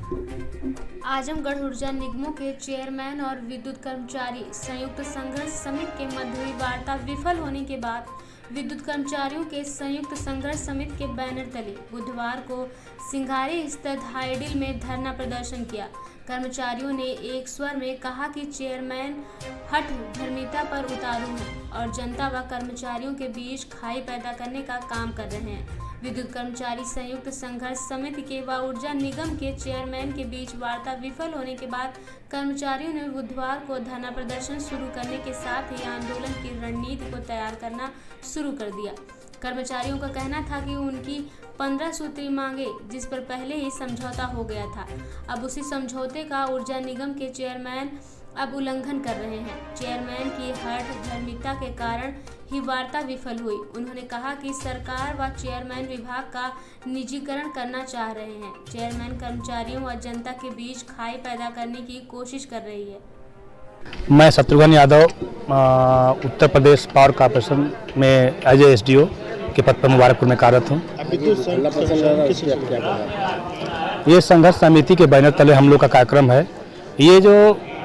आजमगढ़ ऊर्जा निगमों के चेयरमैन और विद्युत कर्मचारी संयुक्त संघर्ष समिति के मध्य हुई वार्ता विफल होने के बाद विद्युत कर्मचारियों के संयुक्त संघर्ष समिति के बैनर तले बुधवार को सिंघारी स्थित हाईडिल में धरना प्रदर्शन किया। कर्मचारियों ने एक स्वर में कहा कि चेयरमैन हठ धर्मिता पर उतारू हैं और जनता व कर्मचारियों के बीच खाई पैदा करने का काम कर रहे हैं। विद्युत कर्मचारी संयुक्त संघर्ष समिति के व ऊर्जा निगम के चेयरमैन के बीच वार्ता विफल होने के बाद कर्मचारियों ने बुधवार को धरना प्रदर्शन शुरू करने के साथ ही आंदोलन की रणनीति को तैयार करना शुरू कर दिया। कर्मचारियों का कहना था कि उनकी 15 सूत्री मांगे, जिस पर पहले ही समझौता हो गया था, अब उसी समझौते का ऊर्जा निगम के चेयरमैन अब उल्लंघन कर रहे हैं। चेयरमैन की हठ धर्मिता के कारण ही वार्ता विफल हुई। उन्होंने कहा कि सरकार व चेयरमैन विभाग का निजीकरण करना चाह रहे हैं। चेयरमैन कर्मचारियों व जनता के बीच खाई पैदा करने की कोशिश कर रही है। मैं शत्रुघ्न यादव उत्तर प्रदेश पावर कॉर्पोरेशन में एज एसडीओ के पद पर मुबारकपुर में कार्यरत हूँ। ये संघर्ष समिति के बैनर तले हम लोग का कार्यक्रम है। ये जो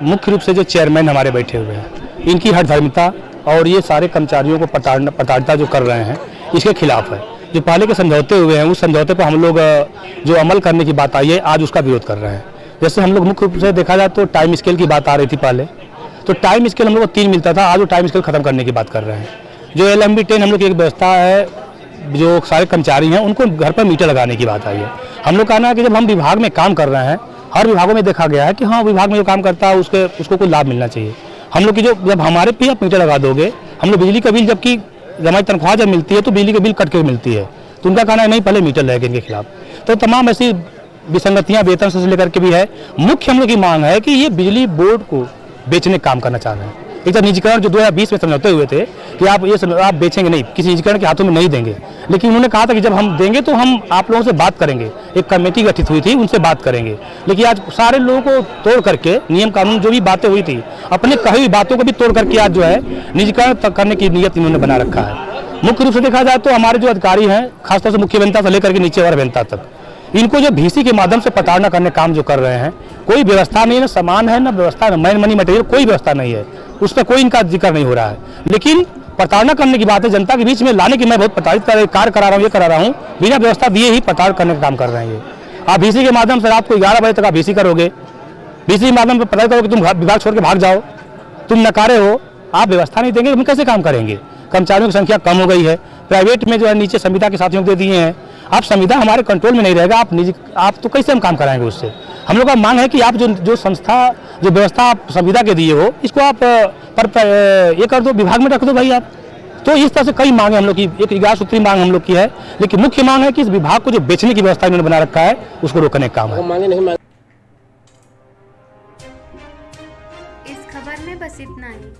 मुख्य रूप से जो चेयरमैन हमारे बैठे हुए हैं, इनकी हठ धर्मिता और ये सारे कर्मचारियों को प्रताड़िता जो कर रहे हैं, इसके खिलाफ है। जो पहले के समझौते हुए हैं, उस समझौते पर हम लोग जो अमल करने की बात आई है, आज उसका विरोध कर रहे हैं। जैसे हम लोग मुख्य रूप से देखा जाए तो टाइम स्केल की बात आ रही थी पहले, तो टाइम स्केल हम लोग को 3 मिलता था, आज वो टाइम स्केल खत्म करने की बात कर रहे हैं। जो LMB10 हम लोग की एक व्यवस्था है, जो सारे कर्मचारी हैं उनको घर पर मीटर लगाने की बात आई है। हम लोग कहना है कि जब हम विभाग में काम कर रहे हैं, हर विभागों में देखा गया है कि हाँ, विभाग में जो काम करता है उसको कोई लाभ मिलना चाहिए। हम लोग की जो जब हमारे पे आप मीटर लगा दोगे, हम लोग बिजली का बिल जबकि हमारी तनख्वाह जब मिलती है तो बिजली का बिल कट के मिलती है, तो उनका कहना है नहीं, पहले मीटर लगेंगे इनके खिलाफ। तो तमाम ऐसी विसंगतियाँ वेतन से लेकर के भी है। मुख्य हम लोग की मांग है कि ये बिजली बोर्ड को बेचने का काम करना चाह रहे हैं। एक तो निजीकरण जो 2020 में समझौते हुए थे कि आप बेचेंगे नहीं, किसी निजीकरण के हाथों में नहीं देंगे, लेकिन उन्होंने कहा था कि जब हम देंगे तो हम आप लोगों से बात करेंगे। एक कमेटी गठित हुई थी, उनसे बात करेंगे। लेकिन आज सारे लोगों को तोड़ करके नियम कानून जो भी बातें हुई थी, अपने कही हुई बातों को भी तोड़ करके आज जो है निजीकरण करने की नीयत इन्होंने बना रखा है। मुख्य रूप से देखा जाए तो हमारे जो अधिकारी हैं, खासतौर से मुख्य अभियंता से लेकर के नीचे वाले अभियंता तक, इनको जो VC के माध्यम से प्रताड़ना करने काम जो कर रहे हैं, कोई व्यवस्था नहीं है, ना सामान है, ना व्यवस्था, मनी मटेरियल, कोई व्यवस्था नहीं है, उस पर कोई इनका जिक्र नहीं हो रहा है। लेकिन प्रताड़ना करने की बात है, जनता के बीच में लाने की मैं बहुत प्रताड़ित कार्य करा रहा हूँ, ये करा रहा हूँ, बिना व्यवस्था दिए ही प्रताड़ करने का काम कर रहे हैं। आप VC के माध्यम से रात को 11 बजे तक आप VC करोगे, VC के माध्यम से पता करोगे तुम विभाग छोड़ के भाग जाओ, तुम नकारे हो, आप व्यवस्था नहीं देंगे, हम कैसे काम करेंगे। कर्मचारियों की संख्या कम हो गई है, प्राइवेट में जो है नीचे संविदा के साथियों को दे दिए हैं। आप संविदा हमारे कंट्रोल में नहीं रहेगा, आप तो कैसे हम काम कराएंगे उससे। हम लोग का मांग है कि आप जो संस्था जो व्यवस्था आप संविदा के दिए हो, इसको आप ये कर दो, विभाग में रख दो भाई आप। तो इस तरह से कई मांगे हम लोग की, एक 11 सूत्री मांग हम लोग की है, लेकिन मुख्य मांग है कि इस विभाग को जो बेचने की व्यवस्था इन्होंने बना रखा है, उसको रोकने का काम है। इस खबर में बस इतना ही।